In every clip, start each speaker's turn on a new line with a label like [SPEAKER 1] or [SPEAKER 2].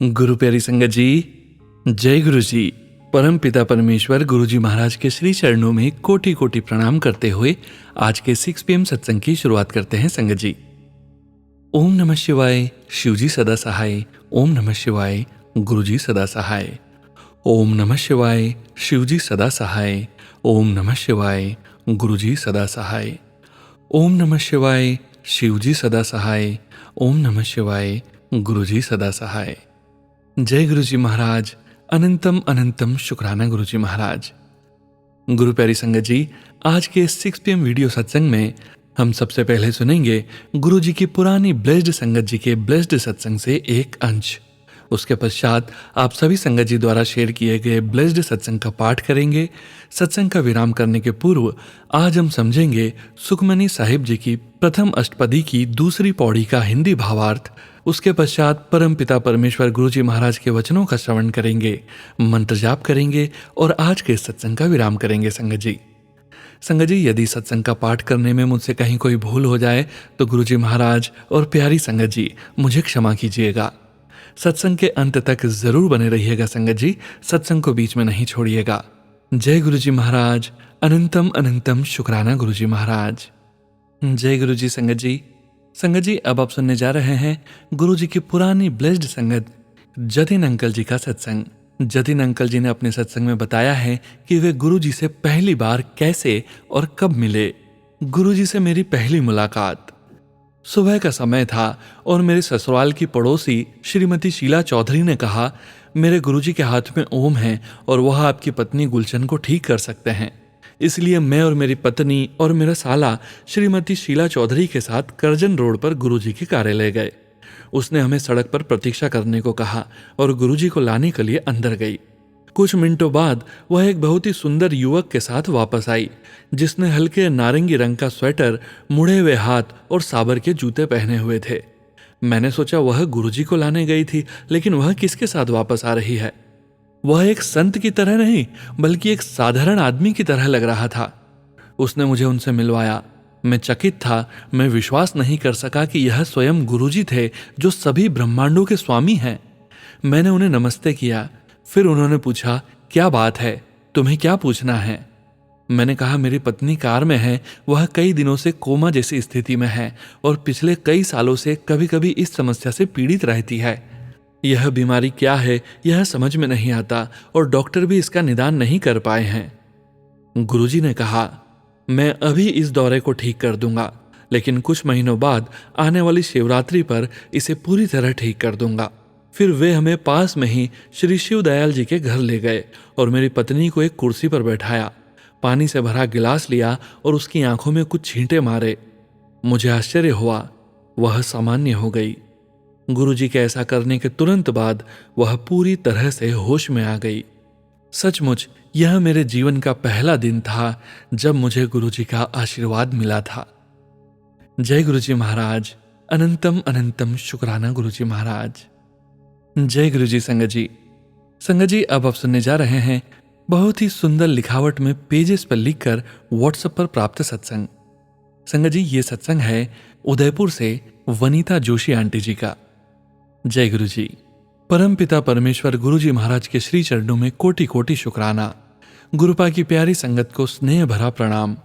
[SPEAKER 1] गुरु प्यारी संगत जी, जय गुरु जी। परम पिता परमेश्वर गुरु जी महाराज के श्री चरणों में कोटि कोटि प्रणाम करते हुए आज के 6 PM सत्संग की शुरुआत करते हैं संगत जी। ओम नमः शिवाय, शिव जी सदा सहाय। ओम नमः शिवाय, गुरु जी सदा सहाय। ओम नमः शिवाय, शिव जी सदा सहाय। ओम नमः शिवाय, गुरु जी सदा सहाय। ओम नमः शिवाय, शिव जी सदा सहाय। ओम नमः शिवाय, गुरु जी सदा सहाय। जय गुरु जी महाराज, अनंतम अनंतम शुक्राना गुरु जी महाराज। गुरु प्यारी संगत जी, आज के 6 PM वीडियो सत्संग में हम सबसे पहले सुनेंगे गुरु जी की पुरानी ब्लेस्ड संगत जी के ब्लेस्ड सत्संग से एक अंश। उसके पश्चात आप सभी संगत जी द्वारा शेयर किए गए ब्लेस्ड सत्संग का पाठ करेंगे। सत्संग का विराम करने के पूर्व आज हम समझेंगे सुखमनी साहिब जी की प्रथम अष्टपदी की दूसरी पौड़ी का हिंदी भावार्थ। उसके पश्चात परम पिता परमेश्वर गुरु जी महाराज के वचनों का श्रवण करेंगे, मंत्र जाप करेंगे और आज के सत्संग का विराम करेंगे संगत जी। संगत जी, यदि सत्संग का पाठ करने में मुझसे कहीं कोई भूल हो जाए तो गुरु जी महाराज और प्यारी संगत जी मुझे क्षमा कीजिएगा। सत्संग के अंत तक जरूर बने रहिएगा संगत जी, सत्संग को बीच में नहीं छोड़िएगा। जय गुरु जी महाराज, अनंतम अनंतम शुक्राना गुरु जी महाराज। जय गुरु जी संगत जी। संगत जी, अब आप सुनने जा रहे हैं गुरु जी की पुरानी ब्लेस्ड संगत जतिन अंकल जी का सत्संग। जतिन अंकल जी ने अपने सत्संग में बताया है कि वे गुरु जी से पहली बार कैसे और कब मिले। गुरु जी से मेरी पहली मुलाकात सुबह का समय था और मेरे ससुराल की पड़ोसी श्रीमती शीला चौधरी ने कहा, मेरे गुरुजी के हाथ में ओम है और वह आपकी पत्नी गुलशन को ठीक कर सकते हैं। इसलिए मैं और मेरी पत्नी और मेरा साला श्रीमती शीला चौधरी के साथ करजन रोड पर गुरुजी के कार्यालय गए। उसने हमें सड़क पर प्रतीक्षा करने को कहा और गुरुजी को लाने के लिए अंदर गई। कुछ मिनटों बाद वह एक बहुत ही सुंदर युवक के साथ वापस आई, जिसने हल्के नारंगी रंग का स्वेटर, मुड़े हुए हाथ और साबर के जूते पहने हुए थे। मैंने सोचा वह गुरुजी को लाने गई थी, लेकिन वह किसके साथ वापस आ रही है। वह एक संत की तरह नहीं बल्कि एक साधारण आदमी की तरह लग रहा था। उसने मुझे उनसे मिलवाया। मैं चकित था, मैं विश्वास नहीं कर सका कि यह स्वयं गुरुजी थे जो सभी ब्रह्मांडों के स्वामी हैं। मैंने उन्हें नमस्ते किया। फिर उन्होंने पूछा, क्या बात है, तुम्हें क्या पूछना है। मैंने कहा, मेरी पत्नी कार में है, वह कई दिनों से कोमा जैसी स्थिति में है और पिछले कई सालों से कभी कभी इस समस्या से पीड़ित रहती है। यह बीमारी क्या है यह समझ में नहीं आता और डॉक्टर भी इसका निदान नहीं कर पाए हैं। गुरुजी ने कहा, मैं अभी इस दौरे को ठीक कर दूंगा, लेकिन कुछ महीनों बाद आने वाली शिवरात्रि पर इसे पूरी तरह ठीक कर दूंगा। फिर वे हमें पास में ही श्री शिव दयाल जी के घर ले गए और मेरी पत्नी को एक कुर्सी पर बैठाया, पानी से भरा गिलास लिया और उसकी आंखों में कुछ छींटे मारे। मुझे आश्चर्य हुआ, वह सामान्य हो गई। गुरुजी के ऐसा करने के तुरंत बाद वह पूरी तरह से होश में आ गई। सचमुच यह मेरे जीवन का पहला दिन था जब मुझे गुरुजी का आशीर्वाद मिला था। जय गुरुजी महाराज, अनंतम अनंतम शुक्राना गुरुजी महाराज। जय गुरु जी संगत जी। संगत जी, अब आप सुनने जा रहे हैं बहुत ही सुंदर लिखावट में पेजेस पर लिखकर व्हाट्सएप पर प्राप्त सत्संग। संगत जी, ये सत्संग है उदयपुर से वनीता जोशी आंटी जी का। जय गुरु जी। परम पिता परमेश्वर गुरु जी महाराज के श्री चरणों में कोटि कोटि शुक्राना। गुरुपा की प्यारी संगत को स्नेह भरा प्रणाम।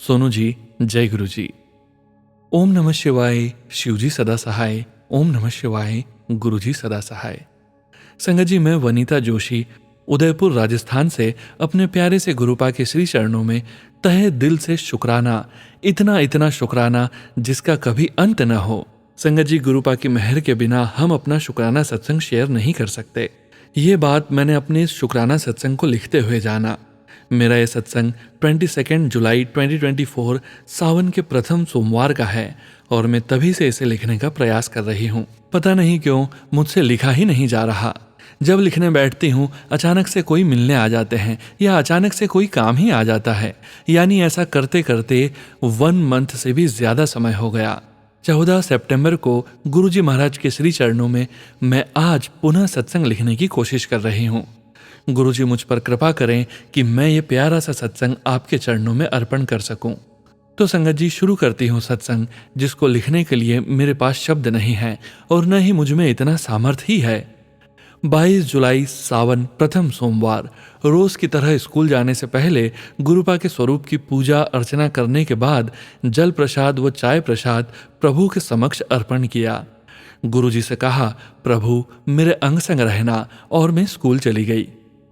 [SPEAKER 1] सोनू जी, जय गुरु जी। ओम नमः शिवाय, शिव जी सदा सहाय। ओम नमः शिवाय, गुरु जी सदा सहाय। संगत जी, मैं वनीता जोशी उदयपुर राजस्थान से अपने प्यारे से गुरुपा के श्री चरणों में तहे दिल से शुक्राना, इतना इतना शुक्राना जिसका कभी अंत न हो। संगत जी, गुरुपा की मेहर के बिना हम अपना शुक्राना सत्संग शेयर नहीं कर सकते। ये बात मैंने अपने इस शुक्राना सत्संग को लिखते हुए जाना। मेरा यह सत्संग 22 जुलाई 2024 सावन के प्रथम सोमवार का है और मैं तभी से इसे लिखने का प्रयास कर रही हूँ। पता नहीं क्यों मुझसे लिखा ही नहीं जा रहा। जब लिखने बैठती हूँ अचानक से कोई मिलने आ जाते हैं या अचानक से कोई काम ही आ जाता है। यानी ऐसा करते करते 1 मंथ से भी ज्यादा समय हो गया। 14 सितंबर को गुरुजी महाराज के श्री चरणों में मैं आज पुनः सत्संग लिखने की कोशिश कर रही हूँ। गुरुजी मुझ पर कृपा करें कि मैं ये प्यारा सा सत्संग आपके चरणों में अर्पण कर सकूं। तो संगत जी, शुरू करती हूँ सत्संग, जिसको लिखने के लिए मेरे पास शब्द नहीं है और न ही मुझ में इतना सामर्थ्य ही है। 22 जुलाई सावन प्रथम सोमवार। रोज की तरह स्कूल जाने से पहले गुरुपा के स्वरूप की पूजा अर्चना करने के बाद जल प्रसाद व चाय प्रसाद प्रभु के समक्ष अर्पण किया। गुरुजी से कहा, प्रभु मेरे अंग संग रहना, और मैं स्कूल चली गई।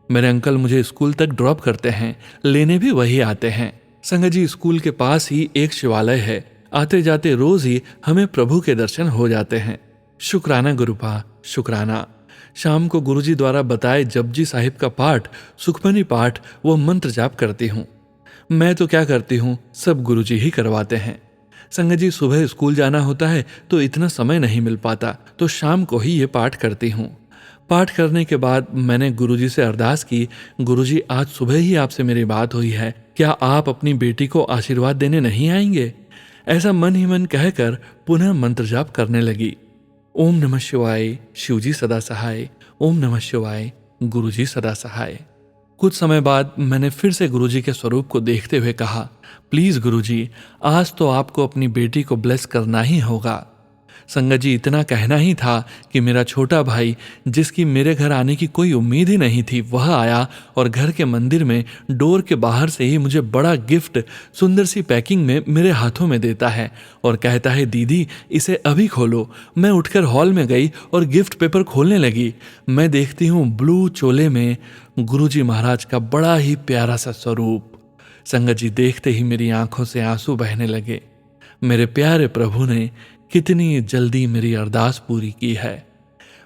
[SPEAKER 1] मेरे अंकल मुझे स्कूल तक ड्रॉप करते हैं, लेने भी वही आते हैं। संगत जी, स्कूल के पास ही एक शिवालय है, आते जाते रोज ही हमें प्रभु के दर्शन हो जाते हैं। शुक्राना गुरुपा, शुक्राना। शाम को गुरुजी द्वारा बताए जपजी साहिब का पाठ, सुखमनी पाठ व मंत्र जाप करती हूँ। मैं तो क्या करती हूँ, सब गुरुजी ही करवाते हैं। संगत जी, सुबह स्कूल जाना होता है तो इतना समय नहीं मिल पाता, तो शाम को ही ये पाठ करती हूँ। पाठ करने के बाद मैंने गुरुजी से अरदास की, गुरुजी आज सुबह ही आपसे मेरी बात हुई है, क्या आप अपनी बेटी को आशीर्वाद देने नहीं आएंगे? ऐसा मन ही मन कहकर पुनः मंत्र जाप करने लगी। ओम नमः शिवाय, शिवजी सदा सहाय। ओम नमः शिवाय, गुरुजी सदा सहाय। कुछ समय बाद मैंने फिर से गुरुजी के स्वरूप को देखते हुए कहा, प्लीज गुरुजी, आज तो आपको अपनी बेटी को ब्लेस करना ही होगा। संगत जी, इतना कहना ही था कि मेरा छोटा भाई, जिसकी मेरे घर आने की कोई उम्मीद ही नहीं थी, वह आया और घर के मंदिर में डोर के बाहर से ही मुझे बड़ा गिफ्ट सुंदर सी पैकिंग में मेरे हाथों में देता है और कहता है, दीदी इसे अभी खोलो। मैं उठकर हॉल में गई और गिफ्ट पेपर खोलने लगी। मैं देखती हूँ ब्लू चोले में गुरुजी महाराज का बड़ा ही प्यारा सा स्वरूप। संगत जी, देखते ही मेरी आंखों से आंसू बहने लगे। मेरे प्यारे प्रभु ने कितनी जल्दी मेरी अरदास पूरी की है।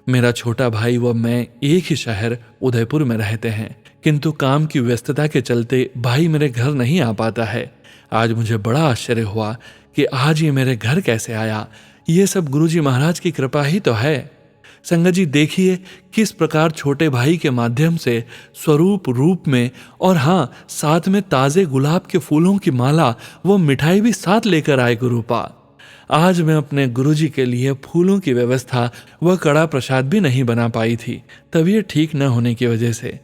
[SPEAKER 1] मेरा छोटा भाई व मैं एक ही शहर उदयपुर में रहते हैं, किंतु काम की व्यस्तता के चलते भाई मेरे घर नहीं आ पाता है। आज मुझे बड़ा आश्चर्य हुआ कि आज ये मेरे घर कैसे आया। ये सब गुरुजी महाराज की कृपा ही तो है। संगत जी, देखिए किस प्रकार छोटे भाई के माध्यम से स्वरूप रूप में, और हाँ, साथ में ताजे गुलाब के फूलों की माला वो मिठाई भी साथ लेकर आए गुरुपा। आज मैं अपने गुरुजी के लिए फूलों की व्यवस्था व कड़ा प्रसाद भी नहीं बना पाई थी, तबीयत ठीक न होने की वजह से।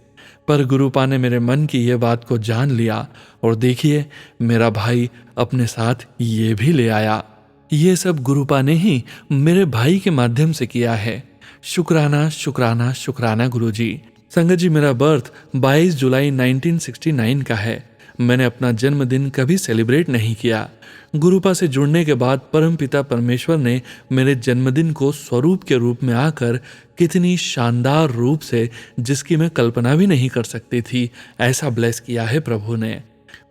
[SPEAKER 1] पर गुरुपा ने मेरे मन की यह बात को जान लिया और देखिए मेरा भाई अपने साथ ये भी ले आया। ये सब गुरुपा ने ही मेरे भाई के माध्यम से किया है। शुक्राना शुक्राना शुक्राना गुरुजी। संगत जी, मेरा बर्थ 22 जुलाई 1969 का है। मैंने अपना जन्मदिन कभी सेलिब्रेट नहीं किया। गुरुपा से जुड़ने के बाद परमपिता परमेश्वर ने मेरे जन्मदिन को स्वरूप के रूप में आकर कितनी शानदार रूप से, जिसकी मैं कल्पना भी नहीं कर सकती थी, ऐसा ब्लेस किया है प्रभु ने।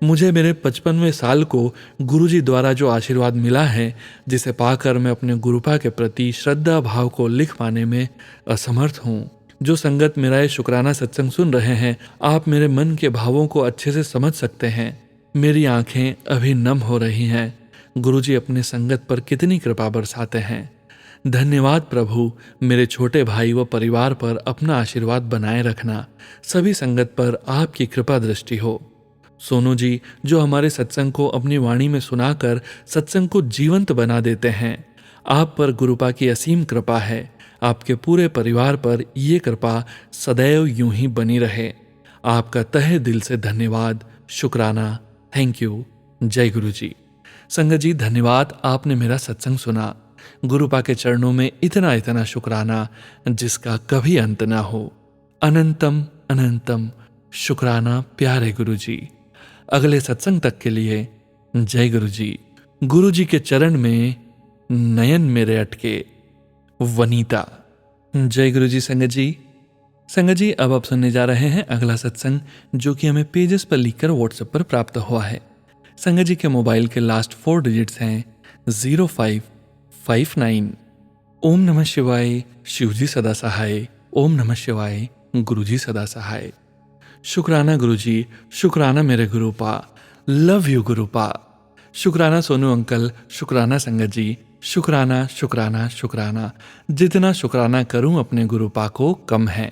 [SPEAKER 1] मुझे मेरे 55वें साल को गुरुजी द्वारा जो आशीर्वाद मिला है, जिसे पाकर मैं अपने गुरुपा के प्रति श्रद्धा भाव को लिख पाने में असमर्थ हूँ। जो संगत मेरा ये शुक्राना सत्संग सुन रहे हैं, आप मेरे मन के भावों को अच्छे से समझ सकते हैं। मेरी आंखें अभी नम हो रही हैं। गुरुजी अपने संगत पर कितनी कृपा बरसाते हैं। धन्यवाद प्रभु। मेरे छोटे भाई व परिवार पर अपना आशीर्वाद बनाए रखना। सभी संगत पर आपकी कृपा दृष्टि हो। सोनू जी, जो हमारे सत्संग को अपनी वाणी में सुनाकर सत्संग को जीवंत बना देते हैं, आप पर गुरुपा की असीम कृपा है। आपके पूरे परिवार पर ये कृपा सदैव यूं ही बनी रहे। आपका तहे दिल से धन्यवाद, शुक्राना, थैंक यू। जय गुरु जी। संगत जी, धन्यवाद, आपने मेरा सत्संग सुना। गुरुपा के चरणों में इतना इतना शुक्राना जिसका कभी अंत ना हो। अनंतम अनंतम शुक्राना प्यारे गुरु जी। अगले सत्संग तक के लिए जय गुरु जी। गुरु जी के चरण में नयन मेरे अटके, वनीता। जय गुरु जी। संगत जी, अब आप सुनने जा रहे हैं अगला सत्संग, जो कि हमें पेजेस पर लिखकर व्हाट्सएप पर प्राप्त हुआ है। संगत जी के मोबाइल के लास्ट 4 डिजिट्स हैं 0559। ओम नमः शिवाय, शिवजी सदा सहाय। ओम नमः शिवाय, गुरुजी सदा सहाय। शुक्राना गुरुजी, शुक्राना मेरे गुरुपा, लव यू गुरुपा। शुक्राना सोनू अंकल, शुक्राना संगत जी, शुक्राना शुक्राना शुक्राना। जितना शुक्राना करूं अपने गुरुपा को कम है।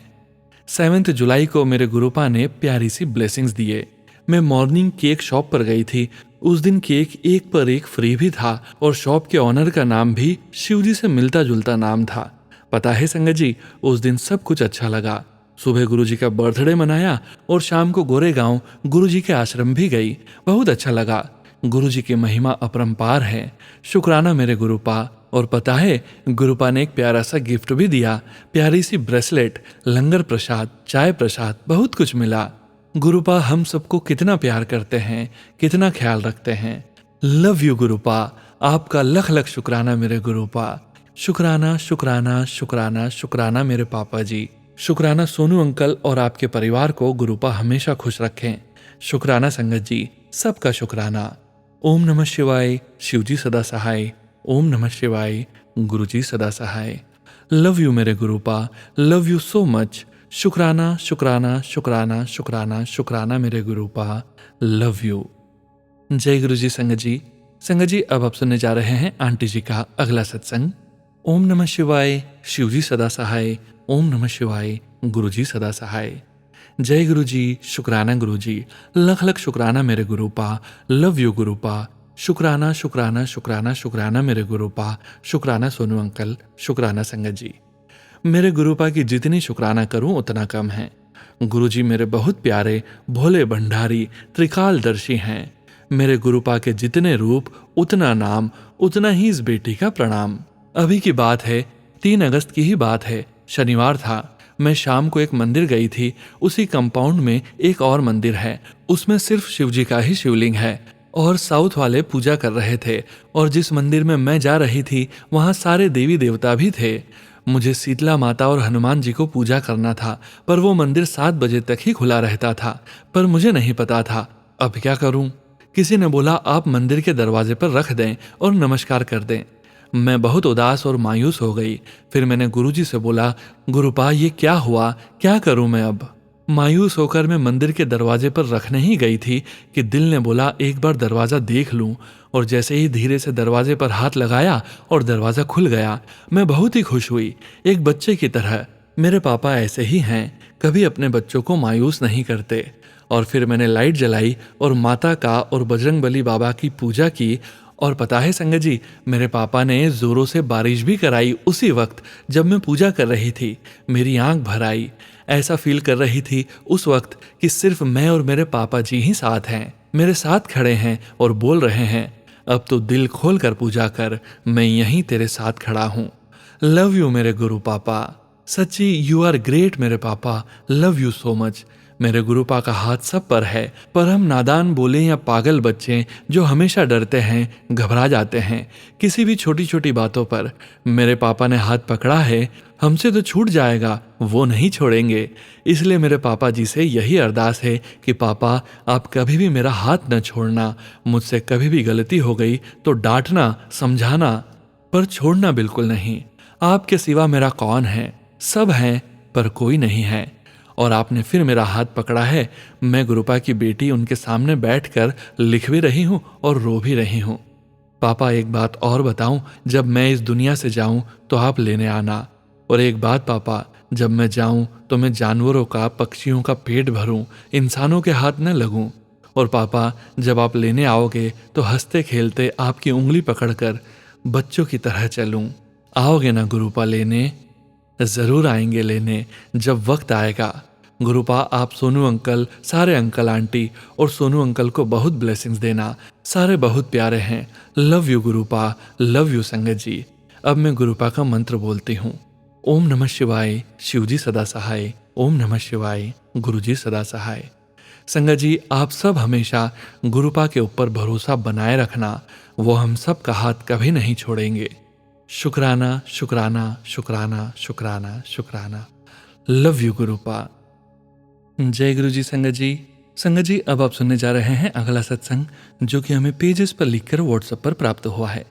[SPEAKER 1] 7 जुलाई को मेरे गुरुपा ने प्यारी सी ब्लेसिंग्स दिए। मैं मॉर्निंग केक शॉप पर गई थी। उस दिन केक एक पर एक फ्री भी था और शॉप के ऑनर का नाम भी शिवजी से मिलता जुलता नाम था। पता है संगत जी, उस दिन सब कुछ अच्छा लगा। सुबह गुरुजी का बर्थडे मनाया और शाम को गोरेगांव गुरुजी के आश्रम भी गई। बहुत अच्छा लगा। गुरुजी की महिमा अपरंपार है। शुक्राना मेरे गुरुपा, और पता है, गुरुपा ने एक प्यारा सा गिफ्ट भी दिया, प्यारी सी ब्रेसलेट, लंगर प्रसाद, चाय प्रसाद, बहुत कुछ मिला। गुरुपा हम सबको कितना प्यार करते हैं, कितना ख्याल रखते हैं। लव यू गुरुपा, आपका लख लख शुक्राना मेरे गुरुपा। शुक्राना शुक्राना शुक्राना शुक्राना मेरे पापा जी। शुक्राना सोनू अंकल और आपके परिवार को गुरुपा हमेशा खुश रखें। शुक्राना संगत जी, सबका शुक्राना। ओम नमः शिवाय, शिवजी सदा सहाय। ओम नमः शिवाय, गुरुजी सदा सहाय। लव यू मेरे गुरुपा, लव यू सो मच। शुक्राना शुक्राना शुक्राना शुक्राना शुक्राना मेरे गुरुपा, लव यू। जय गुरु जी संगत जी। संगत जी, अब आप सुनने जा रहे हैं आंटी जी का अगला सत्संग। ओम नमः शिवाय, शिवजी सदा सहाय। ओम नमः शिवाय, गुरुजी सदा सहाय। जय गुरु जी, शुक्राना गुरु जी, लख लख शुक्राना मेरे गुरुपा, लव यू गुरुपा। शुक्राना शुक्राना शुक्राना शुक्राना मेरे गुरुपा, शुक्राना सोनू अंकल, शुक्राना संगत जी। मेरे गुरुपा की जितनी शुक्राना करूं उतना कम है। गुरुजी मेरे बहुत प्यारे, भोले भंडारी, त्रिकालदर्शी हैं। मेरे गुरुपा के जितने रूप उतना नाम, उतना ही इस बेटी का प्रणाम। अभी की बात है, 3 अगस्त की ही बात है, शनिवार था। मैं शाम को एक मंदिर गई थी। उसी कंपाउंड में एक और मंदिर है, उसमें सिर्फ शिवजी का ही शिवलिंग है और साउथ वाले पूजा कर रहे थे। और जिस मंदिर में मैं जा रही थी वहाँ सारे देवी देवता भी थे। मुझे शीतला माता और हनुमान जी को पूजा करना था, पर वो मंदिर 7 बजे तक ही खुला रहता था। पर मुझे नहीं पता था, अब क्या करूं? किसी ने बोला आप मंदिर के दरवाजे पर रख दें और नमस्कार कर दें। मैं बहुत उदास और मायूस हो गई। फिर मैंने गुरुजी से बोला, गुरुपा ये क्या हुआ, क्या करूं मैं अब? मायूस होकर मैं मंदिर के दरवाजे पर रखने ही गई थी कि दिल ने बोला एक बार दरवाज़ा देख लूं। और जैसे ही धीरे से दरवाजे पर हाथ लगाया और दरवाज़ा खुल गया, मैं बहुत ही खुश हुई, एक बच्चे की तरह। मेरे पापा ऐसे ही हैं, कभी अपने बच्चों को मायूस नहीं करते। और फिर मैंने लाइट जलाई और माता का और बजरंगबली बाबा की पूजा की। और पता है संगत जी, मेरे पापा ने जोरों से बारिश भी कराई उसी वक्त जब मैं पूजा कर रही थी। मेरी आंख भर आई, ऐसा फील कर रही थी उस वक्त कि सिर्फ मैं और मेरे पापा जी ही साथ हैं, मेरे साथ खड़े हैं और बोल रहे हैं, अब तो दिल खोल कर पूजा कर, मैं यहीं तेरे साथ खड़ा हूँ। लव यू मेरे गुरु पापा, सच्ची यू आर ग्रेट मेरे पापा, लव यू सो मच। मेरे गुरुपा का हाथ सब पर है, पर हम नादान बोले या पागल बच्चे जो हमेशा डरते हैं, घबरा जाते हैं किसी भी छोटी छोटी बातों पर। मेरे पापा ने हाथ पकड़ा है, हमसे तो छूट जाएगा, वो नहीं छोड़ेंगे। इसलिए मेरे पापा जी से यही अरदास है कि पापा आप कभी भी मेरा हाथ न छोड़ना। मुझसे कभी भी गलती हो गई तो डांटना, समझाना, पर छोड़ना बिल्कुल नहीं। आपके सिवा मेरा कौन है? सब हैं पर कोई नहीं है। और आपने फिर मेरा हाथ पकड़ा है। मैं गुरुपा की बेटी उनके सामने बैठकर लिख भी रही हूँ और रो भी रही हूँ। पापा एक बात और बताऊं, जब मैं इस दुनिया से जाऊं तो आप लेने आना। और एक बात पापा, जब मैं जाऊं तो मैं जानवरों का, पक्षियों का पेट भरूं, इंसानों के हाथ न लगूं। और पापा जब आप लेने आओगे तो हंसते खेलते आपकी उंगली पकड़कर बच्चों की तरह चलूं। आओगे ना गुरुपा लेने? जरूर आएंगे लेने, जब वक्त आएगा। गुरुपा आप सोनू अंकल, सारे अंकल आंटी और सोनू अंकल को बहुत ब्लेसिंग्स देना, सारे बहुत प्यारे हैं। लव यू गुरुपा, लव यू संगत जी। अब मैं गुरुपा का मंत्र बोलती हूँ। ओम नमः शिवाय, शिवजी सदा सहाय। ओम नमः शिवाय, गुरुजी सदा सहाय। संगत जी, आप सब हमेशा गुरुपा के ऊपर भरोसा बनाए रखना, वो हम सब का हाथ कभी नहीं छोड़ेंगे। शुक्राना शुक्राना शुक्राना शुक्राना शुक्राना। Love you गुरुपा। जय गुरु जी संगत जी। संगत जी, अब आप सुनने जा रहे हैं अगला सत्संग, जो कि हमें पेजेस पर लिखकर व्हाट्सएप पर प्राप्त हुआ है।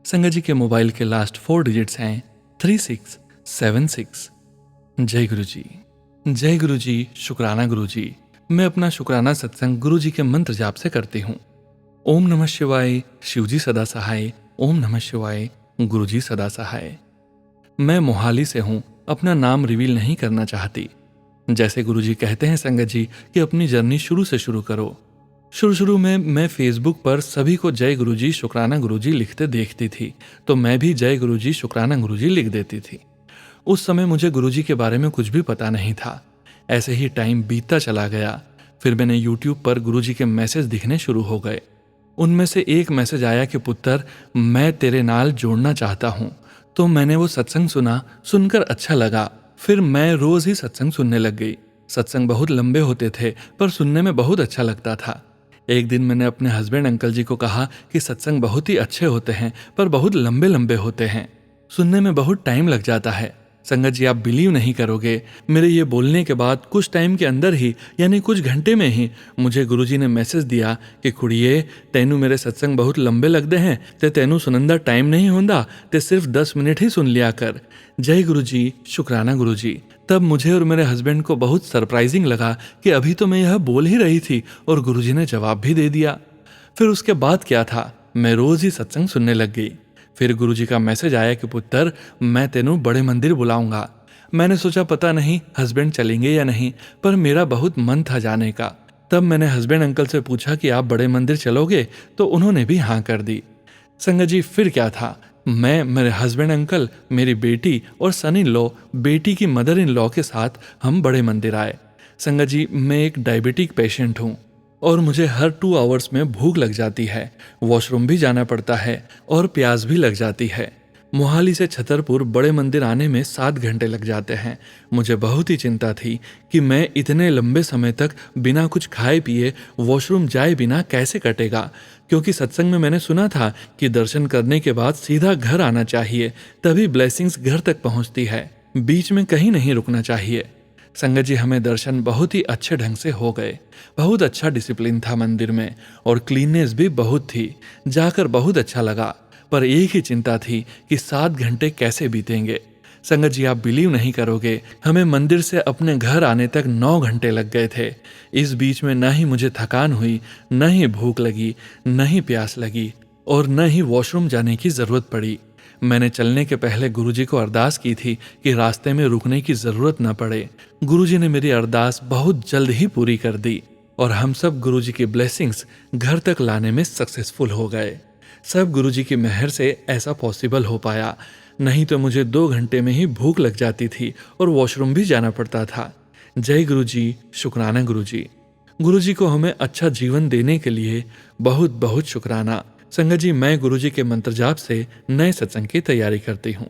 [SPEAKER 1] संगत जी के मोबाइल के लास्ट 4 डिजिट्स हैं 3676। जय गुरु जी। जय गुरु जी, शुक्राना गुरु जी। मैं अपना शुक्राना सत्संग गुरु जी के मंत्र जाप से करती हूँ। ओम नमः शिवाय, शिवजी सदा सहाय। ओम नमः शिवाय, गुरुजी सदा सहाय। मैं मोहाली से हूँ, अपना नाम रिवील नहीं करना चाहती। जैसे गुरुजी कहते हैं संगत जी कि अपनी जर्नी शुरू से शुरू करो। शुरू में मैं फेसबुक पर सभी को जय गुरुजी, शुक्राना गुरुजी लिखते देखती थी, तो मैं भी जय गुरुजी, शुक्राना गुरुजी लिख देती थी। उस समय मुझे गुरुजी के बारे में कुछ भी पता नहीं था। ऐसे ही टाइम बीतता चला गया। फिर मैंने यूट्यूब पर गुरुजी के मैसेज दिखने शुरू हो गए। उनमें से एक मैसेज आया कि पुत्र, मैं तेरे नाल जोड़ना चाहता हूँ। तो मैंने वो सत्संग सुना, सुनकर अच्छा लगा। फिर मैं रोज ही सत्संग सुनने लग गई। सत्संग बहुत लंबे होते थे पर सुनने में बहुत अच्छा लगता था। एक दिन मैंने अपने हस्बैंड अंकल जी को कहा कि सत्संग बहुत ही अच्छे होते हैं पर बहुत लंबे लंबे होते हैं, सुनने में बहुत टाइम लग जाता है। संगत जी, आप बिलीव नहीं करोगे, मेरे ये बोलने के बाद कुछ टाइम के अंदर ही, यानी कुछ घंटे में ही, मुझे गुरुजी ने मैसेज दिया कि कुड़िए, तेनू मेरे सत्संग बहुत लंबे लगते हैं, ते तेनू सुनंदा टाइम नहीं होंदा, ते सिर्फ 10 मिनट ही सुन लिया कर। जय गुरुजी, शुक्राना गुरुजी। तब मुझे और मेरे हस्बैंड को बहुत सरप्राइजिंग लगा कि अभी तो मैं यह बोल ही रही थी और गुरुजी ने जवाब भी दे दिया। फिर उसके बाद क्या था, मैं रोज ही सत्संग सुनने लग गई। फिर गुरुजी का मैसेज आया कि पुत्र, मैं तेनू बड़े मंदिर बुलाऊंगा। मैंने सोचा पता नहीं हस्बैंड चलेंगे या नहीं, पर मेरा बहुत मन था जाने का। तब मैंने हस्बैंड अंकल से पूछा कि आप बड़े मंदिर चलोगे, तो उन्होंने भी हाँ कर दी। संगत जी, फिर क्या था, मैं, मेरे हस्बैंड अंकल, मेरी बेटी और सन इन लॉ, बेटी की मदर इन लॉ के साथ हम बड़े मंदिर आए। संगत जी, मैं एक डायबिटिक पेशेंट हूँ और मुझे हर 2 आवर्स में भूख लग जाती है, वॉशरूम भी जाना पड़ता है और प्यास भी लग जाती है। मोहाली से छतरपुर बड़े मंदिर आने में 7 घंटे लग जाते हैं। मुझे बहुत ही चिंता थी कि मैं इतने लंबे समय तक बिना कुछ खाए पिए वॉशरूम जाए बिना कैसे कटेगा, क्योंकि सत्संग में मैंने सुना था कि दर्शन करने के बाद सीधा घर आना चाहिए, तभी ब्लेसिंग्स घर तक पहुंचती है, बीच में कहीं नहीं रुकना चाहिए। संगत जी, हमें दर्शन बहुत ही अच्छे ढंग से हो गए। बहुत अच्छा डिसिप्लिन था मंदिर में और क्लीननेस भी बहुत थी। जाकर बहुत अच्छा लगा, पर एक ही चिंता थी कि 7 घंटे कैसे बीतेंगे। संगत जी, आप बिलीव नहीं करोगे, हमें मंदिर से अपने घर आने तक 9 घंटे लग गए थे। इस बीच में न ही मुझे थकान हुई, न ही भूख लगी, न ही प्यास लगी और न ही वॉशरूम जाने की जरूरत पड़ी। मैंने चलने के पहले गुरुजी को अरदास की थी कि रास्ते में रुकने की जरूरत न पड़े। गुरुजी ने मेरी अरदास बहुत जल्द ही पूरी कर दी और हम सब गुरुजी की ब्लेसिंग्स घर तक लाने में सक्सेसफुल हो गए। सब गुरुजी की मेहर से ऐसा पॉसिबल हो पाया, नहीं तो मुझे 2 घंटे में ही भूख लग जाती थी और वॉशरूम भी जाना पड़ता था। जय गुरुजी, शुक्राना गुरुजी। गुरुजी को हमें अच्छा जीवन देने के लिए बहुत बहुत शुक्राना। संगत जी, मैं गुरुजी के मंत्र जाप से नए सत्संग की तैयारी करती हूँ।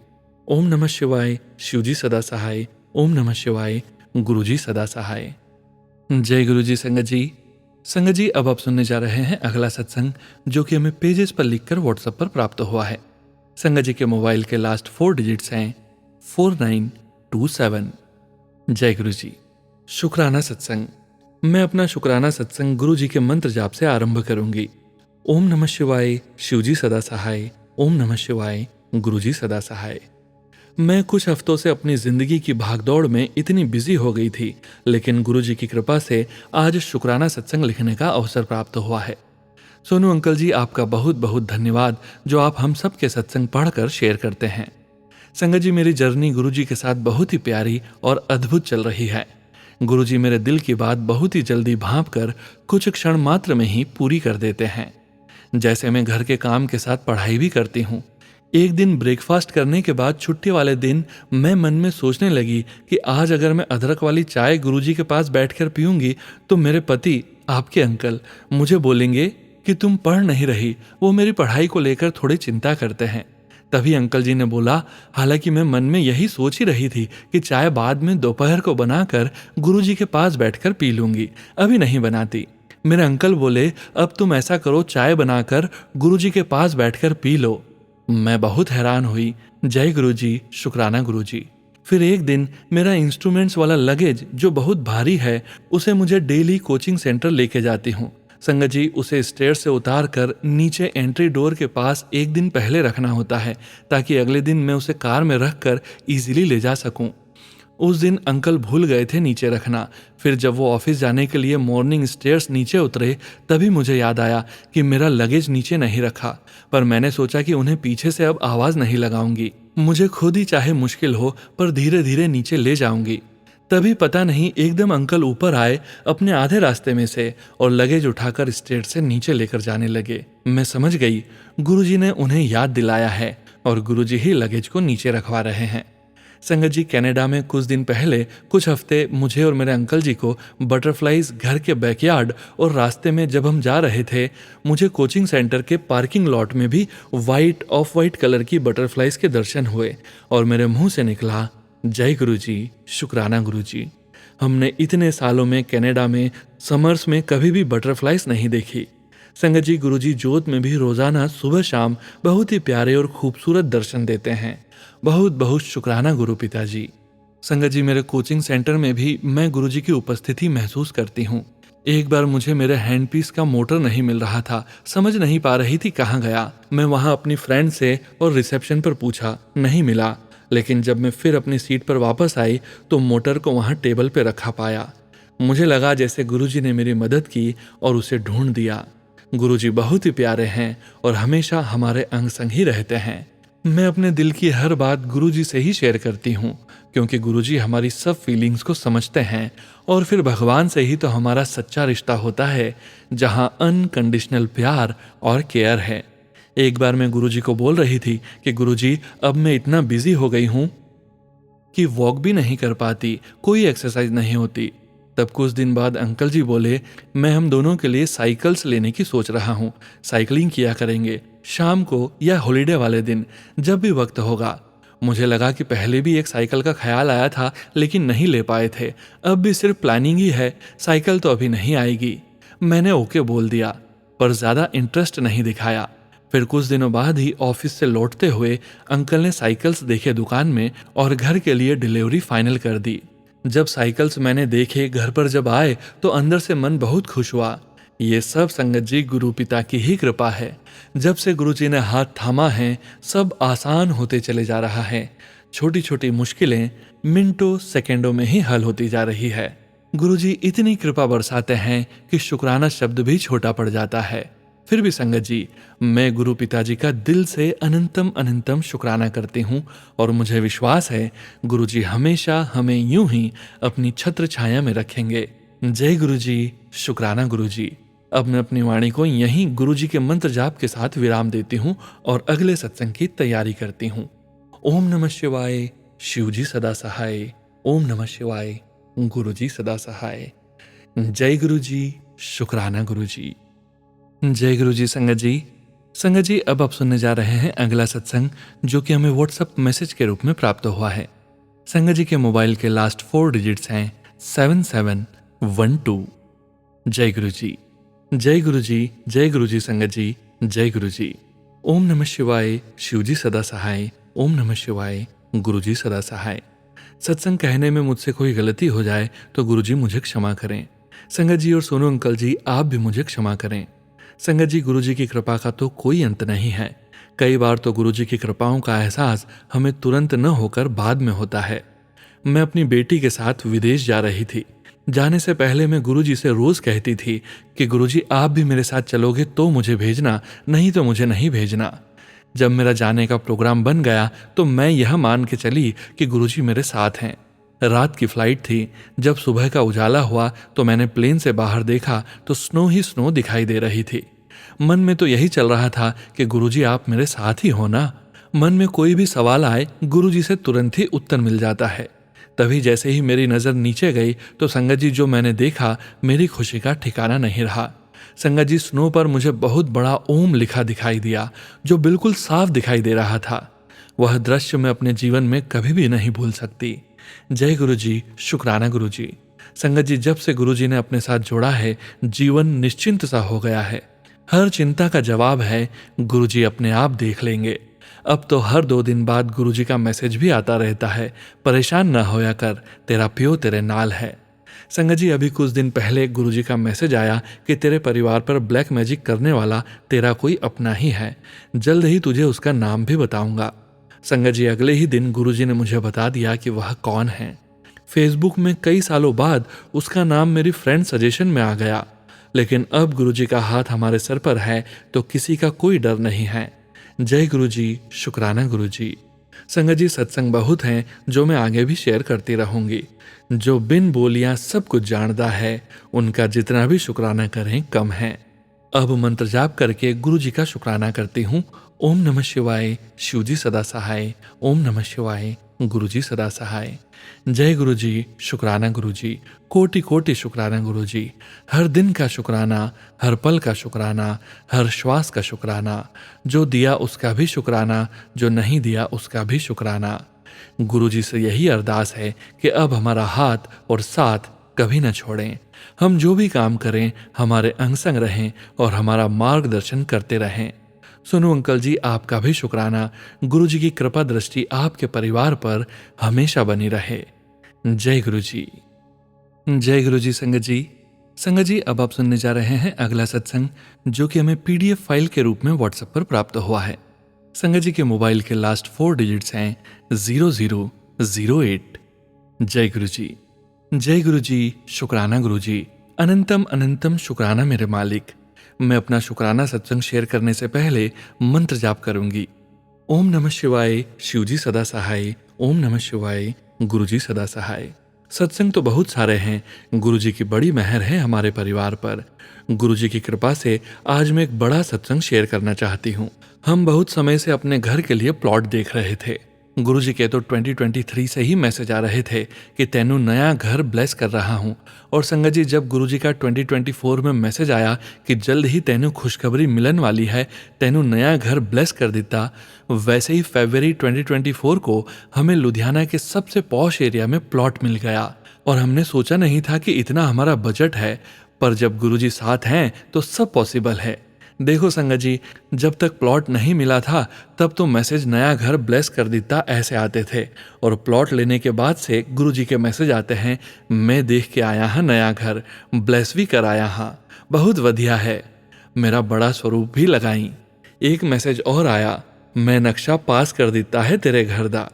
[SPEAKER 1] ओम नमः शिवाय, शिवजी सदा सहाय। ओम नमः शिवाय, गुरुजी सदा सहाय। जय गुरुजी। संगत जी, संगत जी, अब आप सुनने जा रहे हैं अगला सत्संग, जो कि हमें पेजेस पर लिखकर व्हाट्सएप पर प्राप्त हुआ है। संगत जी के मोबाइल के लास्ट 4 डिजिट्स हैं 4927। जय गुरुजी। शुक्राना सत्संग। मैं अपना शुक्राना सत्संग गुरुजी के मंत्र जाप से आरंभ करूंगी। ओम नमः शिवाय, शिवजी सदा सहाय। ओम नमः शिवाय, गुरुजी सदा सहाय। मैं कुछ हफ्तों से अपनी जिंदगी की भागदौड़ में इतनी बिजी हो गई थी, लेकिन गुरुजी की कृपा से आज शुक्राना सत्संग लिखने का अवसर प्राप्त हुआ है। सोनू अंकल जी, आपका बहुत बहुत धन्यवाद जो आप हम सब के सत्संग पढ़कर शेयर करते हैं। संगत जी, मेरी जर्नी गुरुजी के साथ बहुत ही प्यारी और अद्भुत चल रही है। गुरुजी मेरे दिल की बात बहुत ही जल्दी भांप कर कुछ क्षण मात्र में ही पूरी कर देते हैं। जैसे मैं घर के काम के साथ पढ़ाई भी करती हूँ। एक दिन ब्रेकफास्ट करने के बाद छुट्टी वाले दिन मैं मन में सोचने लगी कि आज अगर मैं अदरक वाली चाय गुरुजी के पास बैठकर पीऊंगी तो मेरे पति, आपके अंकल, मुझे बोलेंगे कि तुम पढ़ नहीं रही, वो मेरी पढ़ाई को लेकर थोड़ी चिंता करते हैं। तभी अंकल जी ने बोला, हालांकि मैं मन में यही सोच ही रही थी कि चाय बाद में दोपहर को बनाकर गुरुजी के पास बैठकर पी लूंगी, अभी नहीं बनाती। मेरे अंकल बोले, अब तुम ऐसा करो, चाय बनाकर गुरुजी के पास बैठकर पी लो। मैं बहुत हैरान हुई। जय गुरुजी, शुक्राना गुरुजी। फिर एक दिन मेरा इंस्ट्रूमेंट्स वाला लगेज जो बहुत भारी है, उसे मुझे डेली कोचिंग सेंटर लेके जाती हूँ। संगत जी, उसे स्टेयर से उतार कर नीचे एंट्री डोर के पास एक दिन पहले रखना होता है, ताकि अगले दिन मैं उसे कार में रख कर ईजिली ले जा सकूं। उस दिन अंकल भूल गए थे नीचे रखना। फिर जब वो ऑफिस जाने के लिए मॉर्निंग स्टेयर्स नीचे उतरे, तभी मुझे याद आया कि मेरा लगेज नीचे नहीं रखा। पर मैंने सोचा कि उन्हें पीछे से अब आवाज नहीं लगाऊंगी, मुझे खुद ही चाहे मुश्किल हो पर धीरे धीरे नीचे ले जाऊंगी। तभी पता नहीं एकदम अंकल ऊपर आए अपने आधे रास्ते में से और लगेज उठाकर स्टेयर से नीचे लेकर जाने लगे। मैं समझ गई गुरुजी ने उन्हें याद दिलाया है और गुरुजी ही लगेज को नीचे रखवा रहे हैं। संगत जी, कनाडा में कुछ दिन पहले कुछ हफ्ते मुझे और मेरे अंकल जी को बटरफ्लाइज घर के बैकयार्ड और रास्ते में जब हम जा रहे थे, मुझे कोचिंग सेंटर के पार्किंग लॉट में भी वाइट ऑफ वाइट कलर की बटरफ्लाइज के दर्शन हुए और मेरे मुंह से निकला, जय गुरु जी, शुक्राना गुरु जी। हमने इतने सालों में कनाडा में समर्स में कभी भी बटरफ्लाइज नहीं देखी। संगत जी, गुरुजी जोत में भी रोजाना सुबह शाम बहुत ही प्यारे और खूबसूरत दर्शन देते हैं। बहुत बहुत शुक्राना गुरु पिताजी। संगत जी, मेरे कोचिंग सेंटर में भी मैं गुरुजी की उपस्थिति महसूस करती हूँ। एक बार मुझे मेरे हैंडपीस का मोटर नहीं मिल रहा था, समझ नहीं पा रही थी कहाँ गया। मैं वहाँ अपनी फ्रेंड से और रिसेप्शन पर पूछा, नहीं मिला। लेकिन जब मैं फिर अपनी सीट पर वापस आई तो मोटर को वहाँ टेबल पर रखा पाया। मुझे लगा जैसे गुरुजी ने मेरी मदद की और उसे ढूंढ दिया। गुरुजी बहुत ही प्यारे हैं और हमेशा हमारे अंग संग ही रहते हैं। मैं अपने दिल की हर बात गुरुजी से ही शेयर करती हूँ, क्योंकि गुरुजी हमारी सब फीलिंग्स को समझते हैं और फिर भगवान से ही तो हमारा सच्चा रिश्ता होता है, जहाँ अनकंडीशनल प्यार और केयर है। एक बार मैं गुरुजी को बोल रही थी कि गुरुजी, अब मैं इतना बिजी हो गई हूँ कि वॉक भी नहीं कर पाती, कोई एक्सरसाइज नहीं होती। तब कुछ दिन बाद अंकल जी बोले, मैं हम दोनों के लिए साइकिल्स लेने की सोच रहा हूँ, साइकिलिंग किया करेंगे शाम को या हॉलीडे वाले दिन, जब भी वक्त होगा। मुझे लगा कि पहले भी एक साइकिल का ख्याल आया था लेकिन नहीं ले पाए थे, अब भी सिर्फ प्लानिंग ही है, साइकिल तो अभी नहीं आएगी। मैंने ओके बोल दिया पर ज्यादा इंटरेस्ट नहीं दिखाया। फिर कुछ दिनों बाद ही ऑफिस से लौटते हुए अंकल ने साइकिल्स देखे दुकान में और घर के लिए डिलीवरी फाइनल कर दी। जब साइकिल्स मैंने देखे, घर पर जब आए तो अंदर से मन बहुत खुश हुआ। ये सब संगत जी गुरु पिता की ही कृपा है। जब से गुरु जी ने हाथ थामा है, सब आसान होते चले जा रहा है। छोटी छोटी मुश्किलें मिनटों सेकंडों में ही हल होती जा रही है। गुरु जी इतनी कृपा बरसाते हैं कि शुक्राना शब्द भी छोटा पड़ जाता है। फिर भी संगत जी, मैं गुरु पिताजी का दिल से अनंतम अनंतम शुक्राना करती हूँ और मुझे विश्वास है गुरु जी हमेशा हमें यूं ही अपनी छत्र छाया में रखेंगे। जय गुरु जी, शुक्राना गुरु जी। अब मैं अपनी वाणी को यहीं गुरु जी के मंत्र जाप के साथ विराम देती हूँ और अगले सत्संग की तैयारी करती हूँ। ओम नमः शिवाय, शिव जी सदा सहाय। ओम नमः शिवाय, गुरु जी सदा सहाय। जय गुरु जी, शुक्राना गुरु जी। जय गुरु जी। संगत जी, संगत जी, अब आप सुनने जा रहे हैं अगला सत्संग, जो कि हमें व्हाट्सएप मैसेज के रूप में प्राप्त हुआ है। संगत जी के मोबाइल के लास्ट 4 डिजिट्स हैं 7712। जय गुरु जी, जय गुरु जी, जय गुरु जी। संगत जी, जय गुरु जी। ओम नमः शिवाय, शिव जी सदा सहाय। ओम नमः शिवाय, गुरु जी सदा सहाय। सत्संग कहने में मुझसे कोई गलती हो जाए तो गुरु जी मुझे क्षमा करें। संगत जी और सोनू अंकल जी, आप भी मुझे क्षमा करें। संगत जी, गुरु जी की कृपा का तो कोई अंत नहीं है। कई बार तो गुरु जी की कृपाओं का एहसास हमें तुरंत न होकर बाद में होता है। मैं अपनी बेटी के साथ विदेश जा रही थी। जाने से पहले मैं गुरु जी से रोज कहती थी कि गुरु जी, आप भी मेरे साथ चलोगे तो मुझे भेजना, नहीं तो मुझे नहीं भेजना। जब मेरा जाने का प्रोग्राम बन गया तो मैं यह मान के चली कि गुरु जी मेरे साथ हैं। रात की फ्लाइट थी। जब सुबह का उजाला हुआ तो मैंने प्लेन से बाहर देखा तो स्नो ही स्नो दिखाई दे रही थी। मन में तो यही चल रहा था कि गुरुजी, आप मेरे साथ ही हो ना। मन में कोई भी सवाल आए, गुरुजी से तुरंत ही उत्तर मिल जाता है। तभी जैसे ही मेरी नजर नीचे गई तो संगत जी, जो मैंने देखा, मेरी खुशी का ठिकाना नहीं रहा। संगत जी, स्नो पर मुझे बहुत बड़ा ओम लिखा दिखाई दिया, जो बिल्कुल साफ दिखाई दे रहा था। वह दृश्य मैं अपने जीवन में कभी भी नहीं भूल सकती। जय गुरु जी, शुक्राना गुरु जी। संगत जी, जब से गुरु जी ने अपने साथ जोड़ा है, जीवन निश्चिंत सा हो गया है। हर चिंता का जवाब है गुरु जी अपने आप देख लेंगे। अब तो हर 2 दिन बाद गुरु जी का मैसेज भी आता रहता है, परेशान न होया कर, तेरा प्यो तेरे नाल है। संगत जी, अभी कुछ दिन पहले गुरु जी का मैसेज आया कि तेरे परिवार पर ब्लैक मैजिक करने वाला तेरा कोई अपना ही है, जल्द ही तुझे उसका नाम भी बताऊंगा। संगत जी, अगले ही दिन गुरुजी ने मुझे बता दिया कि वह कौन है। फेसबुक में कई सालों बाद उसका नाम मेरी फ्रेंड सजेशन में आ गया। लेकिन अब गुरुजी का हाथ हमारे सर पर है तो किसी का कोई डर नहीं है। जय गुरुजी, शुक्राना गुरुजी। संगत जी, सत्संग बहुत हैं जो मैं आगे भी शेयर करती रहूंगी। जो बिन बोलियां सब कुछ जानता है, उनका जितना भी शुक्राना करें कम है। अब मंत्र जाप करके गुरु जी का शुक्राना करती हूँ। ओम नमः शिवाय, शिव जी सदा सहाय। ओम नमः शिवाय, गुरु जी सदा सहाय। जय गुरु जी, शुक्राना गुरु जी, कोटि कोटि शुक्राना गुरु जी। हर दिन का शुक्राना, हर पल का शुक्राना, हर श्वास का शुक्राना। जो दिया उसका भी शुक्राना, जो नहीं दिया उसका भी शुक्राना। गुरु जी से यही अरदास है कि अब हमारा हाथ और साथ कभी न छोड़ें। हम जो भी काम करें हमारे अंग संग रहें और हमारा मार्गदर्शन करते रहें। सुनो अंकल जी, आपका भी शुक्राना। गुरु जी की कृपा दृष्टि आपके परिवार पर हमेशा बनी रहे। जय गुरु जी। जय गुरु जी। संगत जी, अब आप सुनने जा रहे हैं अगला सत्संग, जो कि हमें पीडीएफ फाइल के रूप में व्हाट्सएप पर प्राप्त हुआ है। संगत जी के मोबाइल के लास्ट 4 डिजिट्स हैं 0008। जय गुरु जी। जय गुरु जी, शुक्राना गुरु जी। अनंतम अनंतम शुक्राना मेरे मालिक। मैं अपना शुक्राना सत्संग शेयर करने से पहले मंत्र जाप करूंगी। ओम नमः शिवाय, शिव जी सदा सहाय। ओम नमः शिवाय, गुरु जी सदा सहाय। सत्संग तो बहुत सारे हैं। गुरु जी की बड़ी मेहर है हमारे परिवार पर। गुरु जी की कृपा से आज मैं एक बड़ा सत्संग शेयर करना चाहती हूँ। हम बहुत समय से अपने घर के लिए प्लॉट देख रहे थे। गुरु जी के तो 2023 से ही मैसेज आ रहे थे कि तेनू नया घर ब्लेस कर रहा हूँ। और संगत जी, जब गुरु जी का 2024 में मैसेज आया कि जल्द ही तेनू खुशखबरी मिलन वाली है, तेनू नया घर ब्लेस कर देता, वैसे ही फरवरी 2024 को हमें लुधियाना के सबसे पॉश एरिया में प्लॉट मिल गया। और हमने सोचा नहीं था कि इतना हमारा बजट है, पर जब गुरु जी साथ हैं तो सब पॉसिबल है। देखो संगत जी, जब तक प्लॉट नहीं मिला था तब तो मैसेज नया घर ब्लेस कर देता ऐसे आते थे, और प्लॉट लेने के बाद से गुरु जी के मैसेज आते हैं, मैं देख के आया हाँ नया घर, ब्लेस भी कराया हाँ, बहुत बढ़िया है, मेरा बड़ा स्वरूप भी लगाई। एक मैसेज और आया, मैं नक्शा पास कर देता है तेरे घर दा।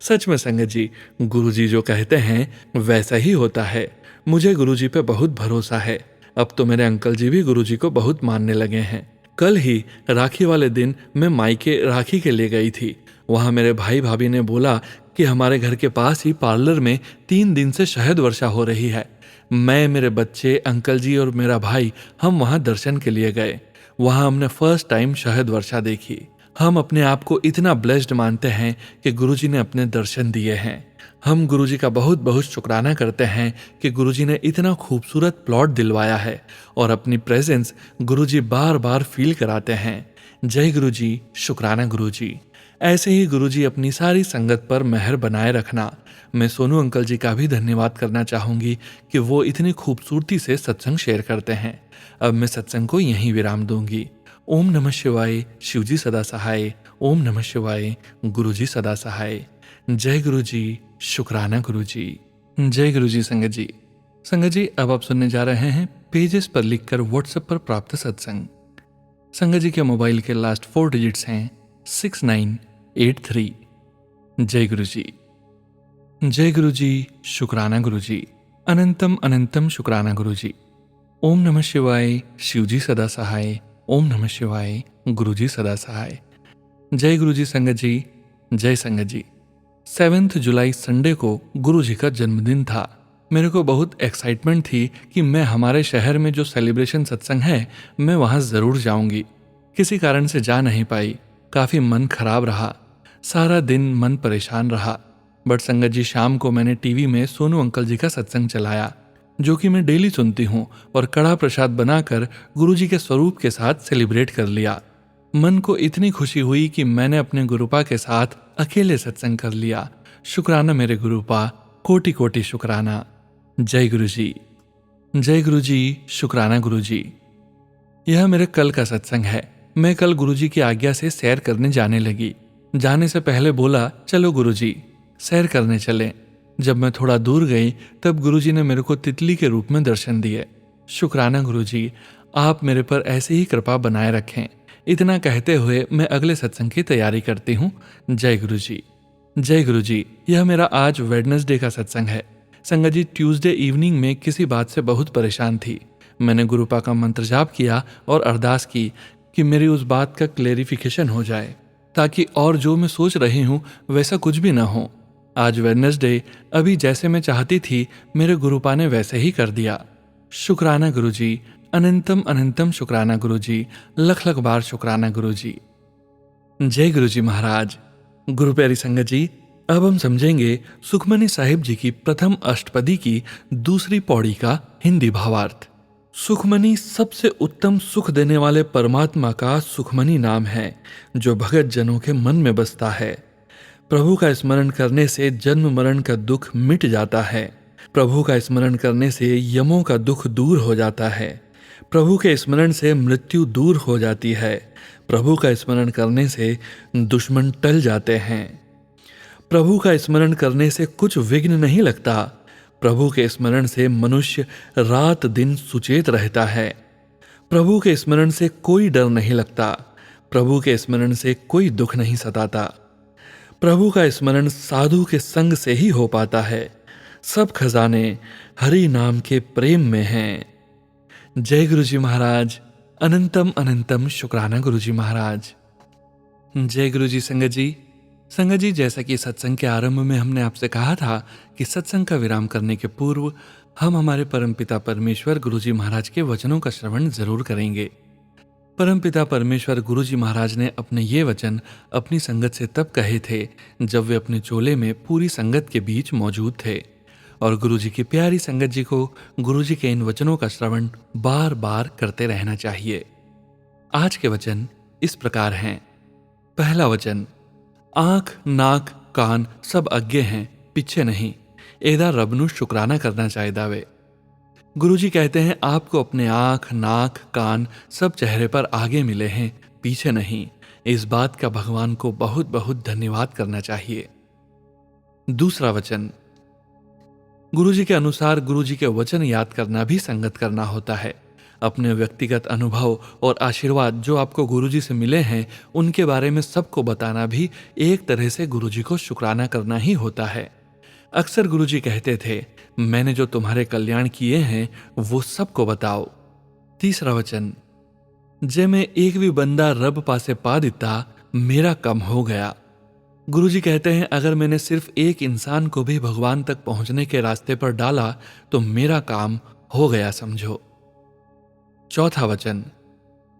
[SPEAKER 1] सच में संगत जी, गुरु जी जो कहते हैं वैसा ही होता है। मुझे गुरु जी पे बहुत भरोसा है। अब तो मेरे अंकल जी भी गुरु जी को बहुत मानने लगे हैं। कल ही राखी वाले दिन मैं मायके राखी के लिए गई थी। वहां मेरे भाई भाभी ने बोला कि हमारे घर के पास ही पार्लर में 3 दिन से शहद वर्षा हो रही है। मैं, मेरे बच्चे, अंकल जी और मेरा भाई हम वहां दर्शन के लिए गए। वहां हमने फर्स्ट टाइम शहद वर्षा देखी। हम अपने आप को इतना ब्लेस्ड मानते हैं कि गुरु जी ने अपने दर्शन दिए हैं। हम गुरुजी का बहुत बहुत शुक्राना करते हैं कि गुरुजी ने इतना खूबसूरत प्लॉट दिलवाया है और अपनी प्रेजेंस गुरुजी बार बार फील कराते हैं। जय गुरुजी, शुक्राना गुरुजी। ऐसे ही गुरुजी अपनी सारी संगत पर मेहर बनाए रखना। मैं सोनू अंकल जी का भी धन्यवाद करना चाहूंगी कि वो इतनी खूबसूरती से सत्संग शेयर करते हैं। अब मैं सत्संग को यहीं विराम दूंगी। ओम नमः शिवाय, शिव जी सदा सहाय। ओम नमः शिवाय, गुरु जी सदा सहाय। जय गुरु जी, शुक्राना गुरु जी। जय गुरु जी। संगत जी, अब आप सुनने जा रहे हैं पेजेस पर लिखकर व्हाट्सएप पर प्राप्त सत्संग। संगत जी के मोबाइल के लास्ट 4 डिजिट्स हैं 6983। जय गुरु जी। जय गुरु जी, शुक्राना गुरु जी। अनंतम अनंतम शुक्राना गुरु जी। ओम नमः शिवाय, शिव जी सदा सहाय। ओम नमः शिवाय, गुरु जी सदा सहाय। जय गुरु जी। संगत जी, जय संगत जी। 7 जुलाई संडे को गुरु जी का जन्मदिन था। मेरे को बहुत एक्साइटमेंट थी कि मैं हमारे शहर में जो सेलिब्रेशन सत्संग है मैं वहां जरूर जाऊंगी। किसी कारण से जा नहीं पाई। काफी मन खराब रहा। सारा दिन मन परेशान रहा। बट संगत जी, शाम को मैंने टीवी में सोनू अंकल जी का सत्संग चलाया, जो कि मैं डेली सुनती हूँ, और कड़ा प्रसाद बनाकर गुरु जी के स्वरूप के साथ सेलिब्रेट कर लिया। मन को इतनी खुशी हुई कि मैंने अपने गुरुपा के साथ अकेले सत्संग कर लिया। शुक्राना मेरे गुरुपा, कोटि कोटि शुक्राना। जय गुरु जी। जय गुरु जी, शुक्राना गुरु जी। यह मेरे कल का सत्संग है। मैं कल गुरु जी की आज्ञा से सैर करने जाने लगी। जाने से पहले बोला, चलो गुरु जी सैर करने चलें। जब मैं थोड़ा दूर गई तब गुरु जी ने मेरे को तितली के रूप में दर्शन दिए। शुक्राना गुरु जी, आप मेरे पर ऐसे ही कृपा बनाए रखें। इतना कहते हुए मैं अगले सत्संग की तैयारी करती हूँ। जय गुरु जी। जय गुरु जी। यह मेरा आज वेडनेसडे का सत्संग है। संगत जी, ट्यूसडे इवनिंग में किसी बात से बहुत परेशान थी। मैंने गुरुपा का मंत्र जाप किया और अरदास की कि मेरी उस बात का क्लेरिफिकेशन हो जाए, ताकि और जो मैं सोच रही हूँ वैसा कुछ भी ना हो। आज वेडनेसडे अभी जैसे मैं चाहती थी मेरे गुरुपा ने वैसे ही कर दिया। शुक्राना गुरु जी, अनंतम अनंतम शुक्राना गुरुजी, लख लख बार शुक्राना गुरुजी। जय गुरुजी महाराज। गुरु प्यारी संगत जी, अब हम समझेंगे सुखमनी साहिब जी की प्रथम अष्टपदी की दूसरी पौड़ी का हिंदी भावार्थ। सुखमनी सबसे उत्तम सुख देने वाले परमात्मा का सुखमनी नाम है, जो भगत जनों के मन में बसता है। प्रभु का स्मरण करने से जन्म मरण का दुख मिट जाता है। प्रभु का स्मरण करने से यमों का दुख दूर हो जाता है। प्रभु के स्मरण से मृत्यु दूर हो जाती है। प्रभु का स्मरण करने से दुश्मन टल जाते हैं। प्रभु का स्मरण करने से कुछ विघ्न नहीं लगता। प्रभु के स्मरण से मनुष्य रात दिन सुचेत रहता है। प्रभु के स्मरण से कोई डर नहीं लगता। प्रभु के स्मरण से कोई दुख नहीं सताता। प्रभु का स्मरण साधु के संग से ही हो पाता है। सब खजाने हरि नाम के प्रेम में हैं। जय गुरुजी महाराज। अनंतम अनंतम शुक्राना गुरुजी महाराज। जय गुरुजी संगत जी। संगत जी, जैसा कि सत्संग के आरंभ में हमने आपसे कहा था कि सत्संग का विराम करने के पूर्व हम हमारे परमपिता परमेश्वर गुरुजी महाराज के वचनों का श्रवण जरूर करेंगे। परमपिता परमेश्वर गुरुजी महाराज ने अपने ये वचन अपनी संगत से तब कहे थे जब वे अपने चोले में पूरी संगत के बीच मौजूद थे, और गुरुजी की प्यारी संगत जी को गुरुजी के इन वचनों का श्रवण बार बार करते रहना चाहिए। आज के वचन इस प्रकार हैं। पहला वचन, आंख नाक कान सब अज्ञे हैं, पीछे नहीं, एदा रबनु शुक्राना करना चाहिए वे। गुरुजी कहते हैं आपको अपने आंख नाक कान सब चेहरे पर आगे मिले हैं, पीछे नहीं। इस बात का भगवान को बहुत बहुत धन्यवाद करना चाहिए। दूसरा वचन, गुरुजी के अनुसार गुरुजी के वचन याद करना भी संगत करना होता है। अपने व्यक्तिगत अनुभव और आशीर्वाद जो आपको गुरुजी से मिले हैं, उनके बारे में सबको बताना भी एक तरह से गुरुजी को शुक्राना करना ही होता है। अक्सर गुरुजी कहते थे, मैंने जो तुम्हारे कल्याण किए हैं वो सबको बताओ। तीसरा वचन, जे मैं एक भी बंदा रब पासे पा दिता, मेरा कम हो गया। गुरुजी कहते हैं अगर मैंने सिर्फ एक इंसान को भी भगवान तक पहुंचने के रास्ते पर डाला तो मेरा काम हो गया समझो। चौथा वचन,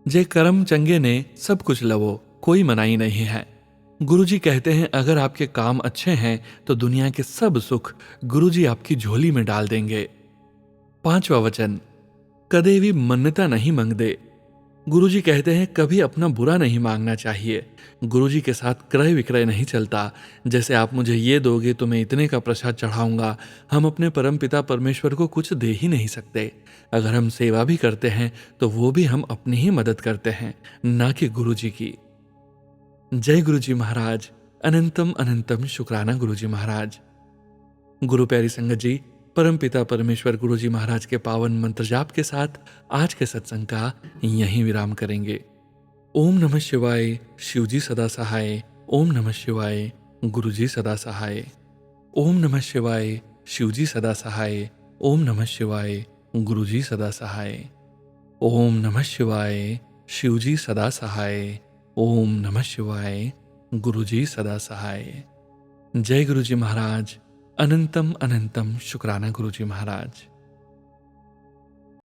[SPEAKER 1] जे कर्म चंगे ने सब कुछ लवो, कोई मनाही नहीं है। गुरुजी कहते हैं अगर आपके काम अच्छे हैं तो दुनिया के सब सुख गुरुजी आपकी झोली में डाल देंगे। पांचवा वचन, कदे भी मन्नता नहीं मांगदे। गुरुजी कहते हैं कभी अपना बुरा नहीं मांगना चाहिए। गुरुजी के साथ क्रय विक्रय नहीं चलता। जैसे आप मुझे ये दोगे तो मैं इतने का प्रसाद चढ़ाऊंगा। हम अपने परम पिता परमेश्वर को कुछ दे ही नहीं सकते। अगर हम सेवा भी करते हैं तो वो भी हम अपनी ही मदद करते हैं, ना कि गुरुजी की। जय गुरुजी महाराज। अनंतम अनंतम शुक्राना गुरुजी महाराज। गुरु प्यारी संगत जी, परमपिता परमेश्वर गुरुजी महाराज के पावन मंत्र जाप के साथ आज के सत्संग का यहीं विराम करेंगे। ओम नमः शिवाय। शिवजी सदा सहाय। ओम नमः शिवाय। गुरुजी सदा सहाय। ओम नमः शिवाय। शिवजी सदा सहाय। ओम नमः शिवाय। गुरुजी सदा सहाय। ओम नमः शिवाय। शिवजी सदा सहाय। ओम नमः शिवाय। गुरुजी सदा सहाय। जय गुरुजी महाराज। अनंतम अनंतम शुक्राना गुरुजी महाराज।